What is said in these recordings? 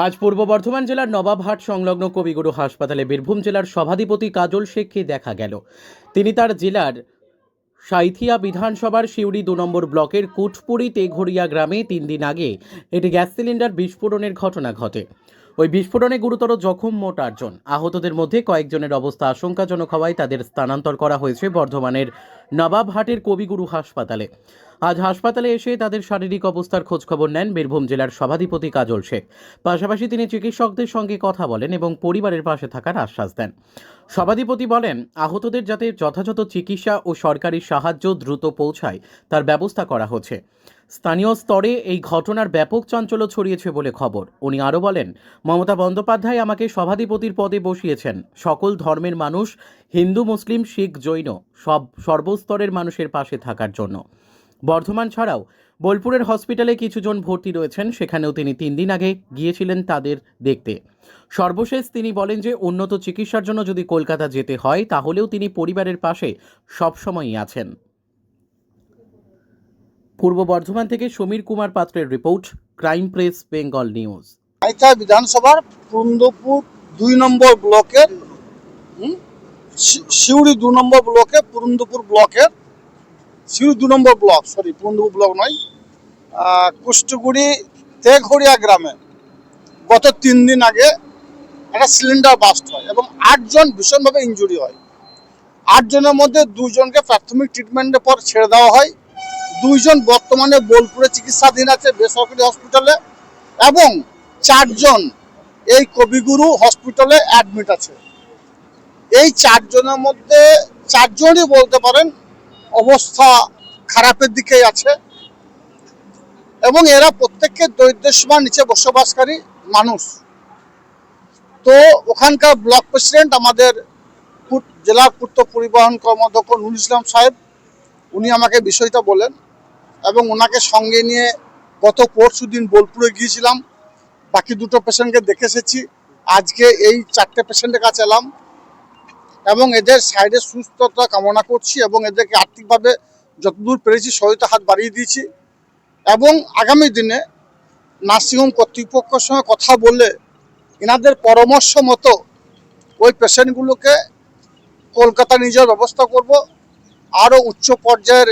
আজ পূর্ব বর্ধমান জেলার নবাবহাট সংলগ্ন কবিগুরু হাসপাতালে বীরভূম জেলার সভাধিপতি কাজল শেখকে দেখা গেল। তিনি তার জেলার সাঁইথিয়া বিধানসভার সিউড়ি ২ নম্বর ব্লকের কুটপুরি তেঘরিয়া গ্রামে ৩ দিন আগে একটি গ্যাস সিলিন্ডার বিস্ফোরণের ঘটনা ঘটে। ওই বিস্ফোরণে গুরুতর জখম মোট ৮ জন। আহতদের মধ্যে কয়েকজনের অবস্থা আশঙ্কাজনক হওয়ায় তাদের স্থানান্তর করা হয়েছে বর্ধমানের নবাবহাটের কবিগুরু হাসপাতালে। আজ হাসপাতালে এসে তাদের শারীরিক অবস্থার খোঁজখবর নেন বীরভূম জেলার সভাধিপতি কাজল শেখ। পাশাপাশি তিনি চিকিৎসকদের সঙ্গে কথা বলেন এবং পরিবারের পাশে থাকার আশ্বাস দেন। সভাধিপতি বলেন, আহতদের যাতে যথাযথ চিকিৎসা ও সরকারি সাহায্য দ্রুত পৌঁছায় তার ব্যবস্থা করা হচ্ছে। স্থানীয় স্তরে এই ঘটনার ব্যাপক চাঞ্চল্য ছড়িয়েছে বলে খবর। উনি আরও বলেন, মমতা বন্দ্যোপাধ্যায় আমাকে সভাধিপতির পদে বসিয়েছেন। সকল ধর্মের মানুষ, হিন্দু, মুসলিম, শিখ, জৈন সর্বস্তরের মানুষের পাশে থাকার জন্য। বর্ধমান ছাড়াও বোলপুরের হসপিটালে কিছুজন ভর্তি রয়েছেন, সেখানেও তিনি ৩ দিন আগে গিয়েছিলেন তাদের দেখতে। সর্বশেষ তিনি বলেন যে উন্নত চিকিৎসার জন্য যদি কলকাতা যেতে হয় তাহলেও তিনি পরিবারের পাশে সবসময়ই আছেন। পূর্ব বর্ধমান থেকে সমীর কুমার পাত্রের report, crime press Bengal news. Sainthia বিধানসভার পুরন্দপুর ২ নম্বর ব্লকের সিউড়ি ২ নম্বর ব্লকে পুরন্দপুর ব্লকের সিউড়ি ২ নম্বর ব্লক, পুরন্দপুর ব্লক নয়, কুষ্টগুড়ি তেঘরিয়া গ্রামে গত ৩ দিন আগে একটা সিলিন্ডার বাস্ট হয় এবং ৮ জন ভীষণভাবে ইনজুরি হয়। ৮ জনের মধ্যে ২ জনকে প্রাথমিক ট্রিটমেন্টের পর ছেড়ে দেওয়া হয়। ২ জন বর্তমানে বোলপুরে চিকিৎসাধীন আছে বেসরকারি হসপিটালে এবং ৪ জন এই কবিগুরু হসপিটালে অ্যাডমিট আছে। এই ৪ জনের মধ্যে ৪ জনই বলতে পারেন অবস্থা খারাপের দিকেই আছে এবং এরা প্রত্যেককে দরিদ্র সীমার নিচে বসবাসকারী মানুষ। তো ওখানকার ব্লক প্রেসিডেন্ট আমাদের জেলার পূর্ত পরিবহন কর্মাধ্যক্ষ নুরুল ইসলাম সাহেব, উনি আমাকে বিষয়টা বলেন এবং ওনাকে সঙ্গে নিয়ে গত পরশুদিন বোলপুরে গিয়েছিলাম। বাকি 2টো পেশেন্টকে দেখে এসেছি। আজকে এই 4টে পেশেন্টের কাছে এলাম এবং এদের সাইডে সুস্থতা কামনা করছি এবং এদেরকে আর্থিকভাবে যতদূর পেরেছি সহায়তা হাত বাড়িয়ে দিয়েছি এবং আগামী দিনে নার্সিংহোম কর্তৃপক্ষের সঙ্গে কথা বলে এনাদের পরামর্শ মতো ওই পেশেন্টগুলোকে কলকাতা নিয়ে যাওয়ার ব্যবস্থা করব, আরও উচ্চ পর্যায়ের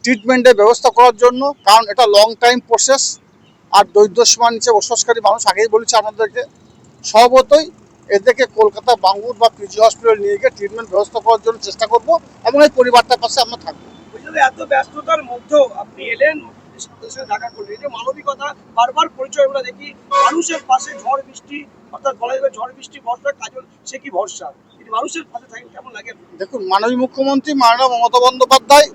ট্রিটমেন্টের ব্যবস্থা করার জন্য, কারণ এটা লং টাইম প্রসেস। আর দরিদ্র সীমার নিচে বসবাসকারী মানুষ, আগেই বলেছি আপনাদেরকে, স্বভাবতই এদেরকে কলকাতা বাঙ্গুর বা পিজি হসপিটাল নিয়ে গিয়ে ট্রিটমেন্ট ব্যবস্থা করার জন্য চেষ্টা করব এবং এই পরিবারটার পাশে আমরা থাকবো। এত ব্যস্ততার মধ্যেও আপনি এলেন, দেখা করলেন, এই যে মানবিকতা বারবার পরিচয় আমরা দেখি, মানুষের পাশে ঝড় বৃষ্টি, অর্থাৎ বলা যাবে ঝড় বৃষ্টি ভরসা, কাজল সে কি ভরসা, মানুষের পাশে থাকেন, কেমন লাগে? দেখুন, মাননীয় মুখ্যমন্ত্রী মাননীয় মমতা বন্দ্যোপাধ্যায়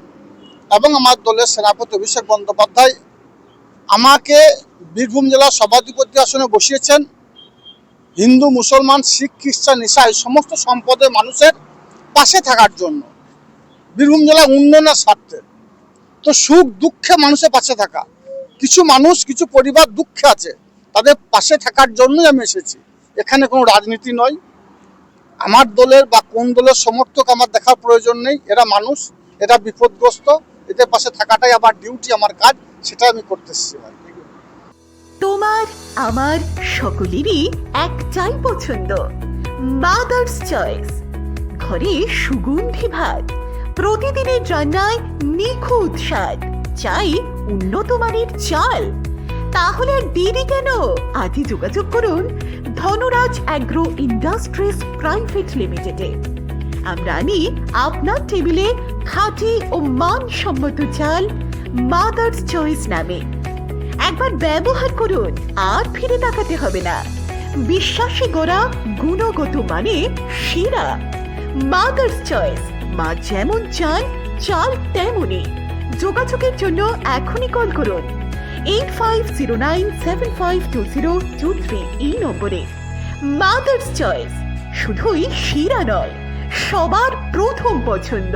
এবং আমার দলের সেনাপতি অভিষেক বন্দ্যোপাধ্যায় আমাকে বীরভূম জেলার সভাধিপতি আসনে বসিয়েছেন। হিন্দু, মুসলমান, শিখ, খ্রিস্টান, ইসাই সমস্ত সম্প্রদায়ের মানুষের পাশে থাকার জন্য, বীরভূম জেলা উন্নয়নের স্বার্থে। তো সুখ দুঃখে মানুষের পাশে থাকা, কিছু মানুষ কিছু পরিবার দুঃখে আছে, তাদের পাশে থাকার জন্যই আমি এসেছি। এখানে কোনো রাজনীতি নয়। আমার দলের বা কোন দলের সমর্থক আমার দেখার প্রয়োজন নেই। এরা মানুষ, এরা বিপদগ্রস্ত, এদের পাশে থাকাটাই আমার ডিউটি, আমার কাজ, সেটা আমি করতে এসেছি। তোমার আমার সকলেরই একটাই পছন্দ, মাদার্স চয়েস। ঘরে সুগন্ধি ভাত, প্রতিদিনের রান্নায় নিখুঁত স্বাদ, চাই উন্নত মানের চাল। তাহলে আর দেরি কেন? আজই যোগাযোগ করুন ধনরাজ অ্যাগ্রো ইন্ডাস্ট্রিজ প্রাইভেট লিমিটেডে। আমরা আনি আপনার টেবিলে খাঁটি ও মানসম্মত চাল মাদার্স চয়েস নামে। একবার ব্যবহার করুন, আর ফিরে তাকাতে হবে না। বিশ্বাসে গড়া গুণগত মানে সেরা মাদার্স চয়েস। মা যেমন চান, চাল তেমনই। যোগাযোগের জন্য এখনই কল করুন 8509752023 এই নম্বরে। মাদার্স চয়েস শুধুই সেরা নয়, সবার প্রথম পছন্দ।